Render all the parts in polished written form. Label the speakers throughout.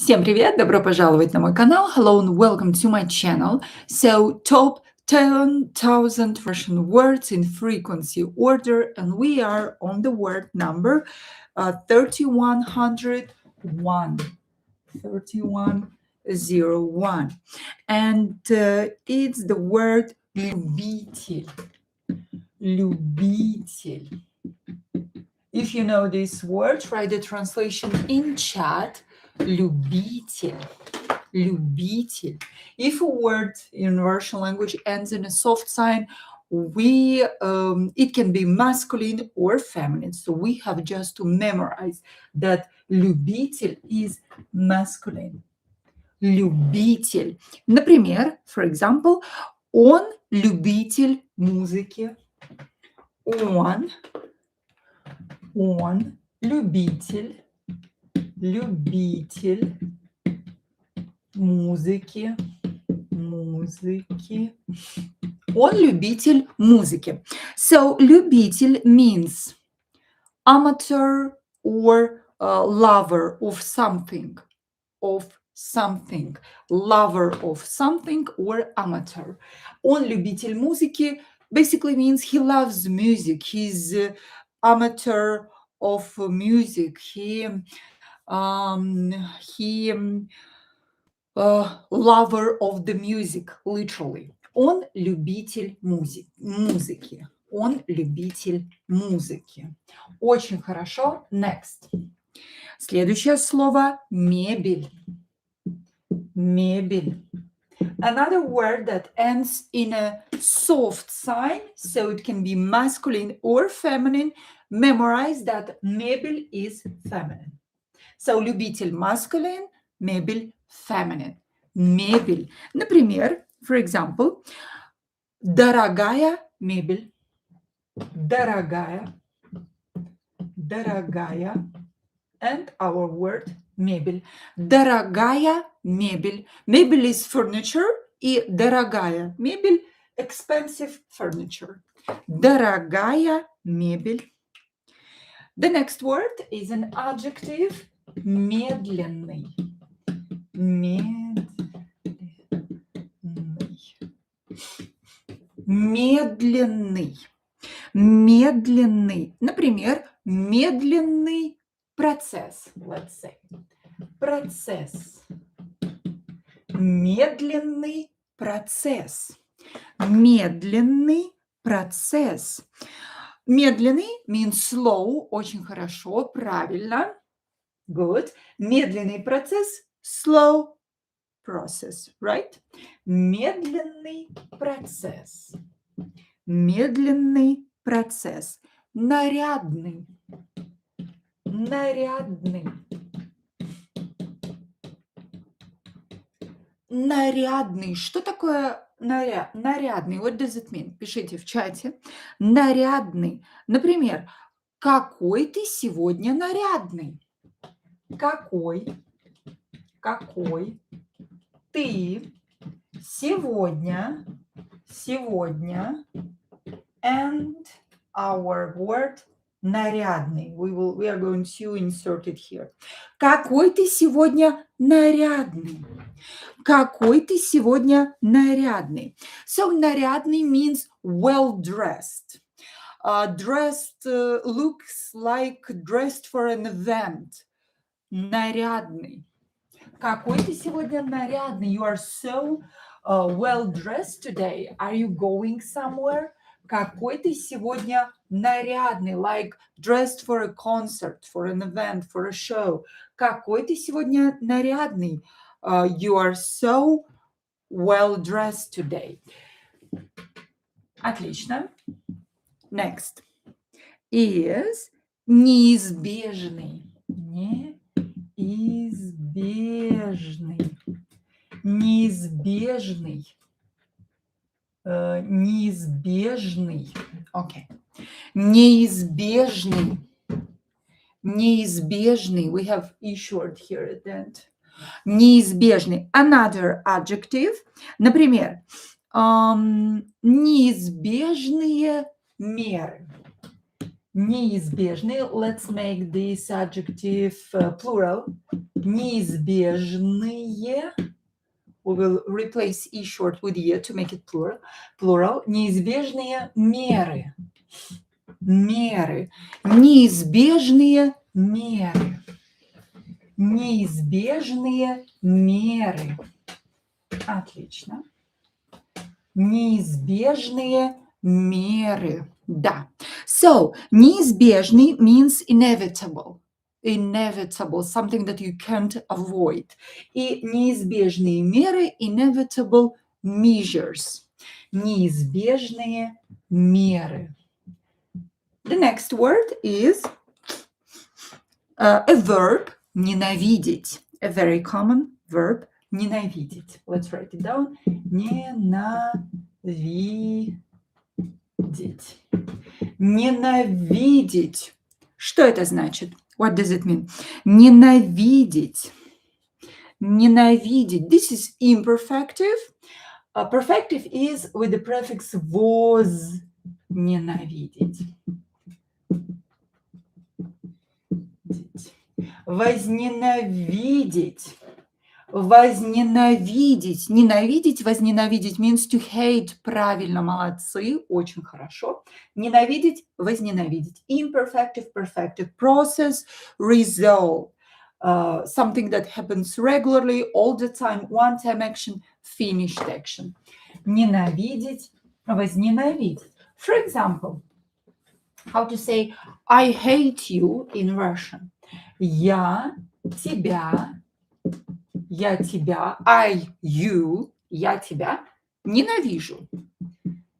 Speaker 1: Всем привет! Добро пожаловать на мой канал. Hello and welcome to my channel. So, top 10,000 Russian words in frequency order, and we are on the word number 3101. 3101. And it's the word любитель. Любитель. If you know this word, write the translation in chat. Любитель. Любитель. If a word in Russian language ends in a soft sign, it can be masculine or feminine. So we have just to memorize that любитель is masculine. Любитель. Например, for example, он любитель музыки. Он любитель музыки. Он любитель музыки. So, любитель means amateur or lover of something. Lover of something or amateur. Он любитель музыки basically means he loves music. He's amateur of music. He lover of the music, literally. Он любитель музыки. Он любитель музыки. Очень хорошо. Next. Следующее слово мебель. Мебель. Another word that ends in a soft sign, so it can be masculine or feminine. Memorize that мебель is feminine. So, любитель masculine, мебель feminine. Мебель. Например, for example, дорогая мебель. Дорогая. And our word мебель. Дорогая мебель. Мебель is furniture, и дорогая мебель expensive furniture. Дорогая мебель. The next word is an adjective. Медленный. Медленный. Например, медленный процесс. Let's say. Процесс. Медленный процесс. Медленный процесс. Медленный means slow. Очень хорошо, правильно. Good. Медленный процесс. Slow process, right? Медленный процесс. Медленный процесс. Нарядный. Нарядный. Что такое нарядный? What does it mean? Пишите в чате. Нарядный. Например, какой ты сегодня нарядный? Какой ты сегодня and our word нарядный. We are going to insert it here. Какой ты сегодня нарядный? Какой ты сегодня нарядный? So, нарядный means well-dressed. Dressed looks like dressed for an event. Нарядный. Какой ты сегодня нарядный? You are so well-dressed today. Are you going somewhere? Какой ты сегодня нарядный? Like dressed for a concert, for an event, for a show. Какой ты сегодня нарядный? You are so well-dressed today. Отлично. Next is неизбежный. Неизбежный. Okay. Неизбежный. We have e-short here at the end. Неизбежный. Another adjective. Например, неизбежные меры. Неизбежные. Let's make this adjective plural. Неизбежные. We will replace e short with e to make it plural. Plural. Неизбежные меры. Меры. Неизбежные меры. Неизбежные меры. Отлично. Неизбежные меры. Да. So, неизбежный means inevitable. Inevitable, something that you can't avoid. И неизбежные меры, inevitable measures. Неизбежные меры. The next word is a verb, ненавидеть. A very common verb, ненавидеть. Let's write it down. Ненавидеть. Ненавидеть. Что это значит? What does it mean? Ненавидеть. Ненавидеть. This is imperfective. Perfective is with the prefix was. Ненавидеть. Возненавидеть. Возненавидеть. Ненавидеть, возненавидеть means to hate. Правильно, молодцы, очень хорошо. Ненавидеть, возненавидеть. Imperfective, perfective. Process, result. Something that happens regularly, all the time, one-time action, finished action. Ненавидеть, возненавидеть. For example, how to say I hate you in Russian. Я тебя, you, я тебя ненавижу.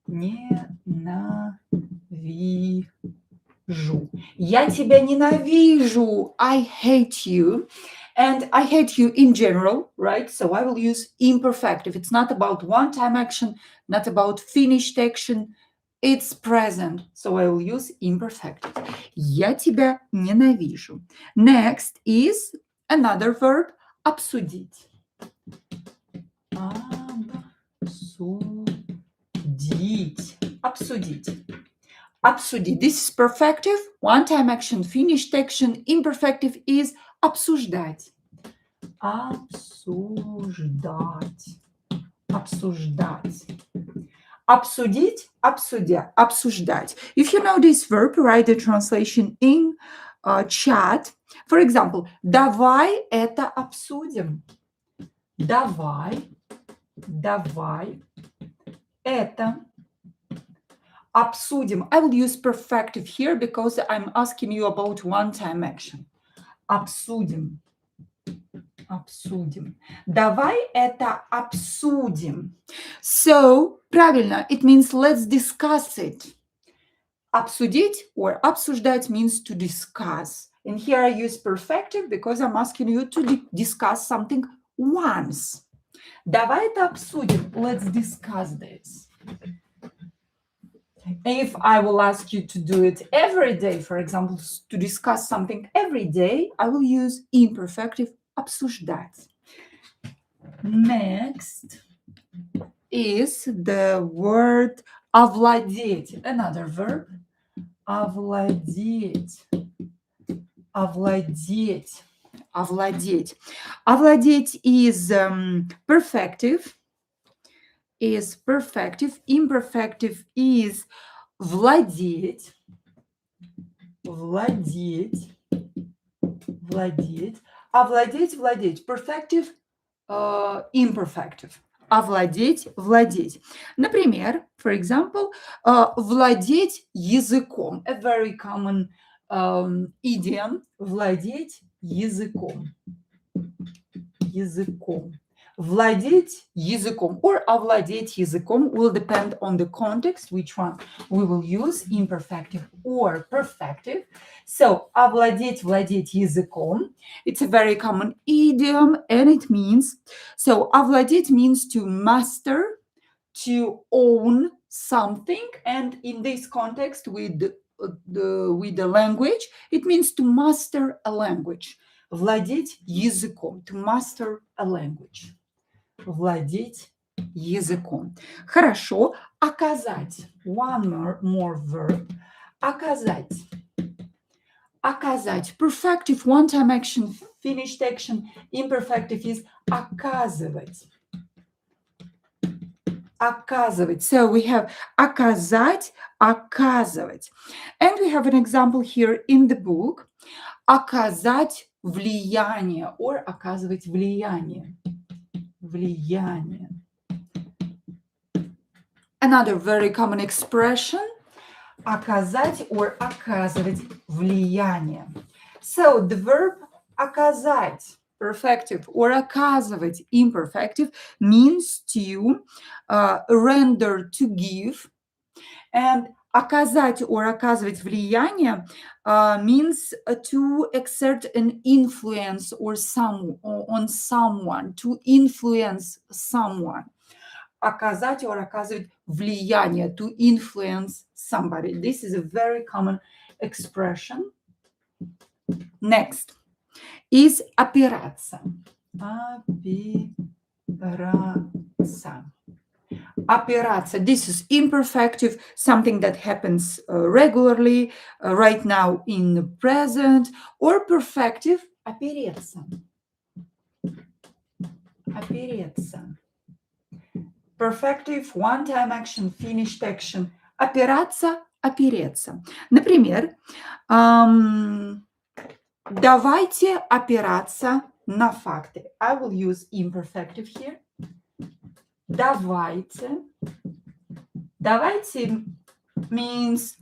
Speaker 1: Ненавижу. Я тебя ненавижу. I hate you. And I hate you in general, right? So I will use imperfective. It's not about one-time action, not about finished action. It's present. So I will use imperfective. Я тебя ненавижу. Next is another verb. Обсудить. Обсудить. Обсудить. Обсудить. This is perfective. One-time action, finished action. Imperfective is обсуждать. Обсуждать. Обсуждать. Обсудить, обсудя, обсуждать. If you know this verb, write the translation in chat. For example, давай это обсудим. Давай это обсудим. I will use perfective here because I'm asking you about one-time action. Обсудим. Обсудим. Давай это обсудим. So, правильно, it means let's discuss it. Обсудить or обсуждать means to discuss. And here I use perfective because I'm asking you to discuss something once. Давай это обсудим. Let's discuss this. If I will ask you to do it every day, for example, to discuss something every day, I will use imperfective обсуждать. Next is the word овладеть. Another verb. Овладеть. Овладеть. Овладеть. Овладеть is perfective. Is perfective. Imperfective is владеть. Владеть. Владеть. Овладеть, владеть. Perfective, imperfective. Овладеть, владеть. Например, for example, владеть языком. A very common idiom. Владеть языком. Языком. Владеть языком or овладеть языком will depend on the context, which one we will use, imperfective or perfective. So, овладеть, владеть языком. It's a very common idiom and it means, so овладеть means to master, to own something. And in this context with the language, it means to master a language. Владеть языком, to master a language. Владеть языком. Хорошо. Оказать. One more verb. Оказать. оказать. Perfective, one-time action, finished action. Imperfective is оказывать. Оказывать. So we have оказать, оказывать. And we have an example here in the book. Оказать влияние or оказывать влияние. Влияние. Another very common expression. Оказать or оказывать влияние. So the verb оказать, perfective, or оказывать, imperfective, means to render, to give. And оказать or оказывать влияние means to exert an influence or on someone, to influence someone. Оказать or оказывать влияние, to influence somebody. This is a very common expression. Next is опираться. Опираться. Опираться. This is imperfective, something that happens regularly, right now in the present, or perfective, опереться. Опереться. Perfective, one-time action, finished action. Опираться, опереться. Например, давайте опираться на факты. I will use imperfective here. Давайте. Давайте means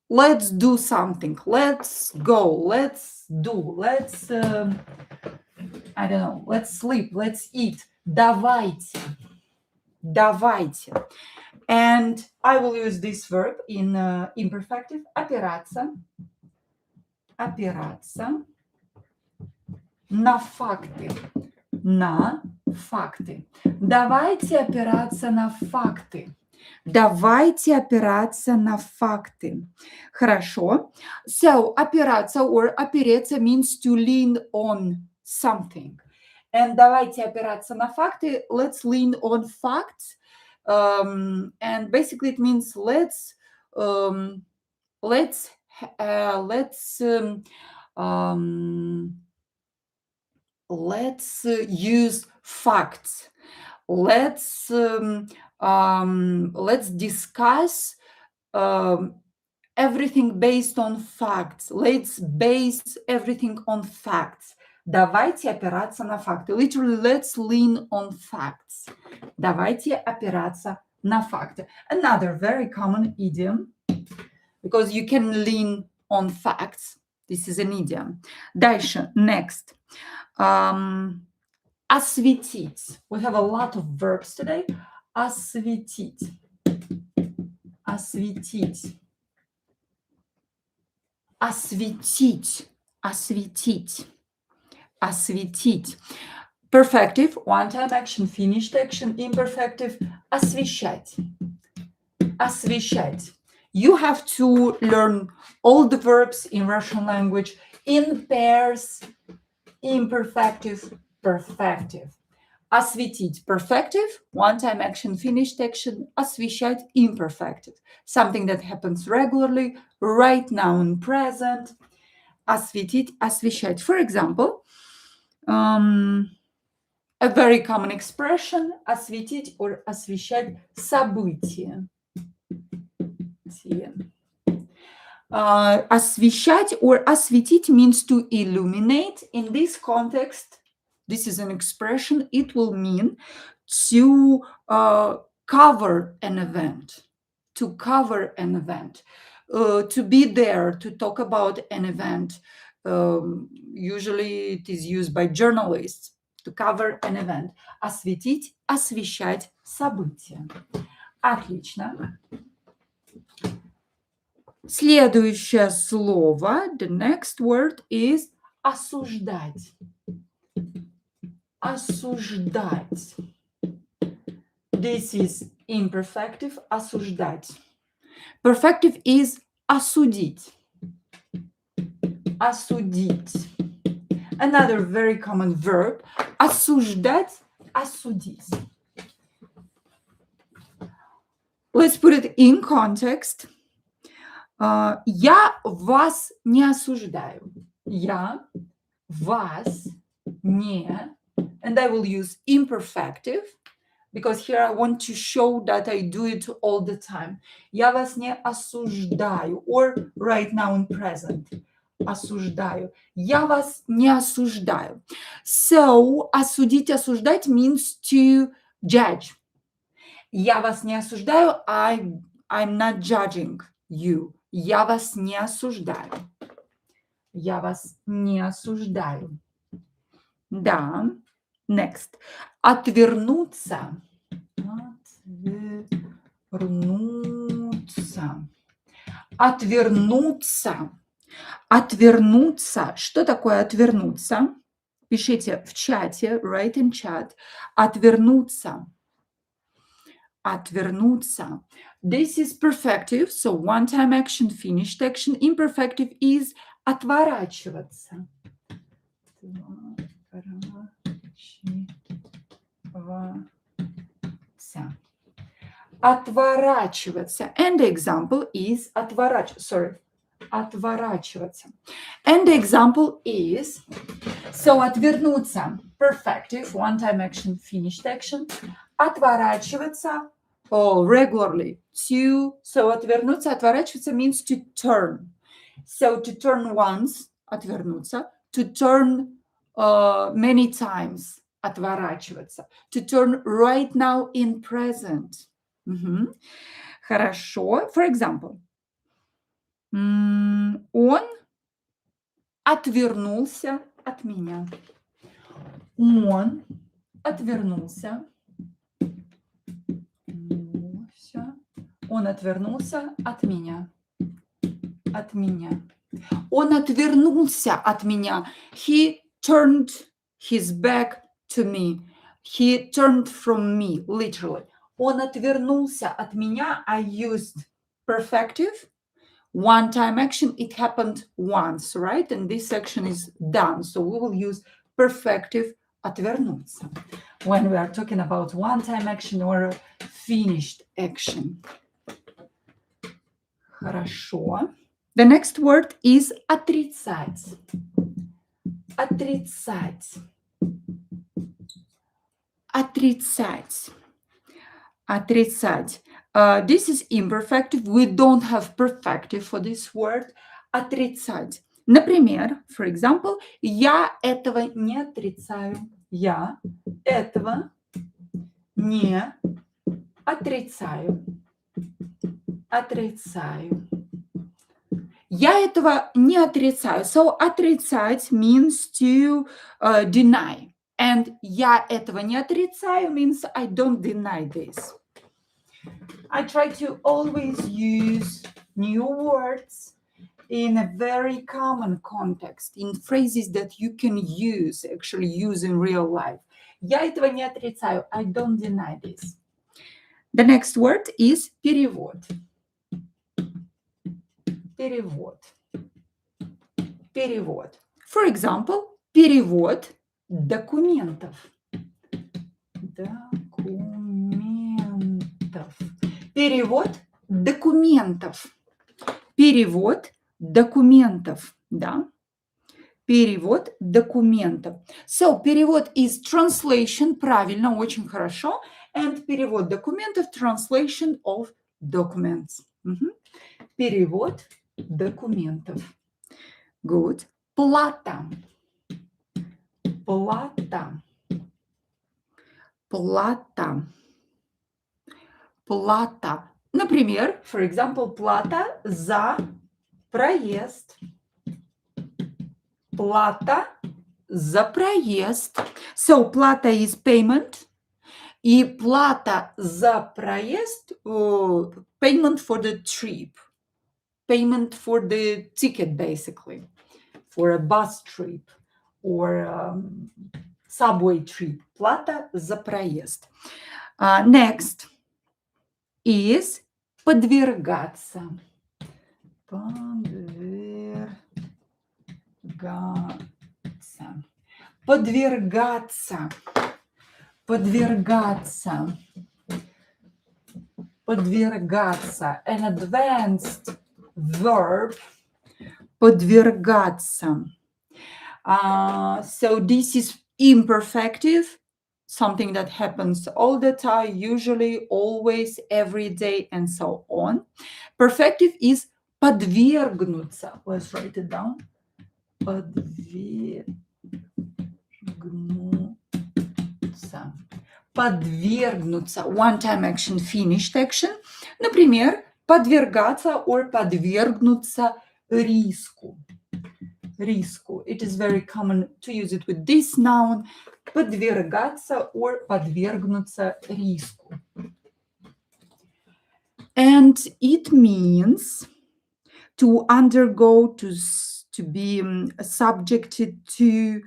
Speaker 1: let's do something. Let's go. Let's do. Let's, I don't know, let's sleep. Let's eat. Давайте. Давайте. And I will use this verb in imperfective. Опираться. Опираться. На факты. На факты. Давайте опираться на факты. Давайте опираться на факты. Хорошо. So, опираться or опереться means to lean on something. And давайте опираться на факты. Let's lean on facts. And basically it means let's use facts. Let's discuss everything based on facts. Let's base everything on facts. Давайте опираться на факты. Literally, let's lean on facts. Давайте опираться на факты. Another very common idiom, because you can lean on facts. This is an idiom. Дальше, next. Осветить. We have a lot of verbs today. Осветить. Осветить. Осветить. Осветить. Осветить. Perfective, one-time action, finished action. Imperfective, освещать. Освещать. You have to learn all the verbs in Russian language in pairs. Imperfective, perfective. Осветить, perfective, one-time action, finished action. Освещать, imperfective. Something that happens regularly, right now in present. Осветить, освещать. For example, a very common expression, осветить or освещать событие. Освещать or осветить means to illuminate. In this context, this is an expression. It will mean to cover an event. To cover an event. To be there, to talk about an event. Usually it is used by journalists. To cover an event. Осветить, освещать события. Отлично. Следующее слово, the next word is осуждать. Осуждать. This is imperfective, осуждать. Perfective is осудить. Осудить. Another very common verb, осуждать, осудить. Let's put it in context. Я вас не осуждаю. Я вас не, and I will use imperfective, because here I want to show that I do it all the time. Я вас не осуждаю, or right now in present. Осуждаю. Я вас не осуждаю. So, осудить, осуждать means to judge. Я вас не осуждаю, I'm not judging you. Я вас не осуждаю. Я вас не осуждаю. Да. Next. Отвернуться. Отвернуться. Отвернуться. Отвернуться. Что такое отвернуться? Пишите в чате, write in chat. Отвернуться. Отвернуться. This is perfective, so one-time action, finished action. Imperfective is отворачиваться. Отворачиваться. And the example is отворачиваться. And the example is, so отвернуться, perfective, one-time action, finished action. Отворачиваться, regularly, to, so отвернуться, отворачиваться means to turn. So to turn once, отвернуться, to turn many times, отворачиваться, to turn right now in present. Хорошо. For example, он отвернулся от меня. Он отвернулся. Он отвернулся от меня. От меня. Он отвернулся от меня. He turned his back to me. He turned from me, literally. Он отвернулся от меня. I used perfective. One-time action, it happened once, right? And this action is done. So we will use perfective отвернуться when we are talking about one-time action or finished action. Хорошо. The next word is отрицать. Отрицать. Отрицать. Отрицать. This is imperfective. We don't have perfective for this word. Отрицать. Например, for example, я этого не отрицаю. Я этого не отрицаю. Отрицаю. Я этого не отрицаю. So отрицать means to deny. And я этого не отрицаю means I don't deny this. I try to always use new words in a very common context, in phrases that you can use, actually use in real life. Я этого не отрицаю. I don't deny this. The next word is перевод. Перевод. Перевод. For example, перевод документов. Документов. Перевод документов. Перевод документов. Да? Перевод документов. So, перевод is translation. Правильно, очень хорошо. And перевод документов, translation of documents. Перевод документов. Good. Плата. Плата. Плата. Плата. Например, for example, плата за проезд. Плата за проезд. So, плата is payment. И плата за проезд, payment for the trip. Payment for the ticket, basically. For a bus trip or subway trip. Плата за проезд. Next is подвергаться. Подвергаться. Подвергаться. Подвергаться. Подвергаться. An advanced verb подвергаться. So this is imperfective, something that happens all the time, usually, always, every day, and so on. Perfective is подвергнуться. Let's write it down. Подвергнуться. Подвергнуться. One-time action, finished action. Например, подвергаться or подвергнуться риску. Риску. It is very common to use it with this noun. Подвергаться or подвергнуться риску. And it means to undergo, to be subjected to.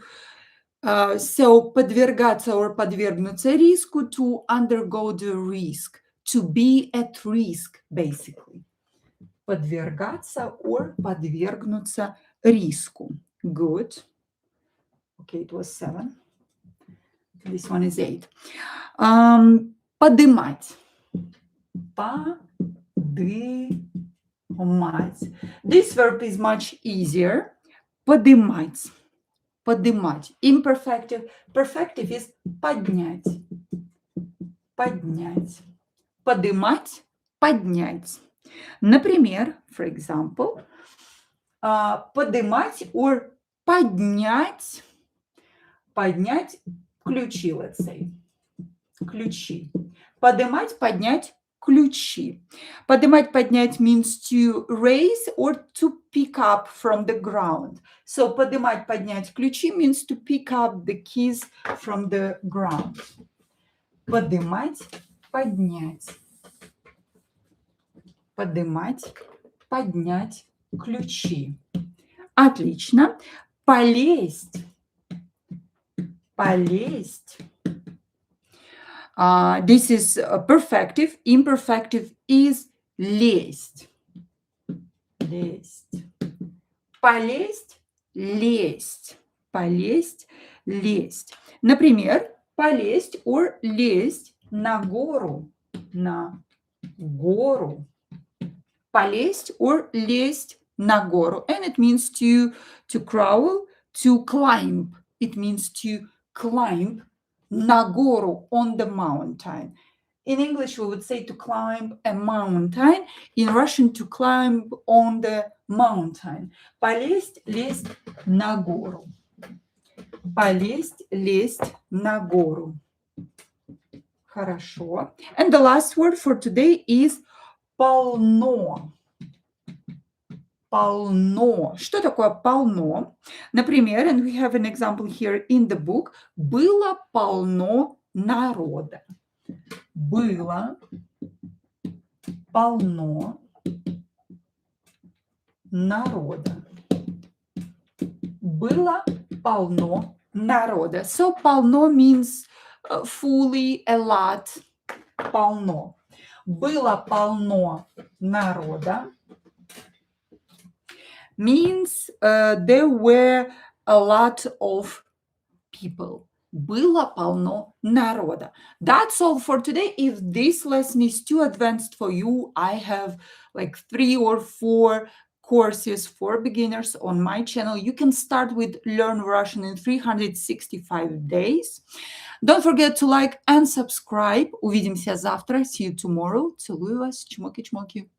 Speaker 1: So подвергаться or подвергнуться риску, to undergo the risk, to be at risk, basically. Подвергаться or подвергнуться риску. Good. Okay, it was 7. This one is 8. Подымать. Подымать. This verb is much easier. Подымать. Подымать. Imperfective. Perfective is поднять. Поднять. Подымать. Поднять. Например, for example, подымать or поднять. Поднять ключи, let's say. Ключи. Подымать, поднять ключи. Подымать, поднять means to raise or to pick up from the ground. So подымать, поднять ключи means to pick up the keys from the ground. Подымать, поднять. Подымать, поднять ключи. Отлично. Полезть. Полезть. This is perfective. Imperfective is лезть. Лезть. Полезть, лезть. Полезть, лезть. Например, полезть or лезть на гору. На гору. Полезть or лезть на гору. And it means to crawl, to climb. It means to climb на гору, on the mountain. In English, we would say to climb a mountain. In Russian, to climb on the mountain. Полезть, лезть на гору. Полезть, лезть на гору. Хорошо. And the last word for today is полно. Полно. Что такое полно? Например, and we have an example here in the book. Было полно народа. Было полно народа. Было полно народа. So полно means fully, a lot. Полно. Было полно народа means there were a lot of people. Было полно народа. That's all for today. If this lesson is too advanced for you, I have like 3 or 4 courses for beginners on my channel. You can start with Learn Russian in 365 days. Don't forget to like and subscribe. Увидимся завтра. See you tomorrow. Целую вас. Чмоки-чмоки.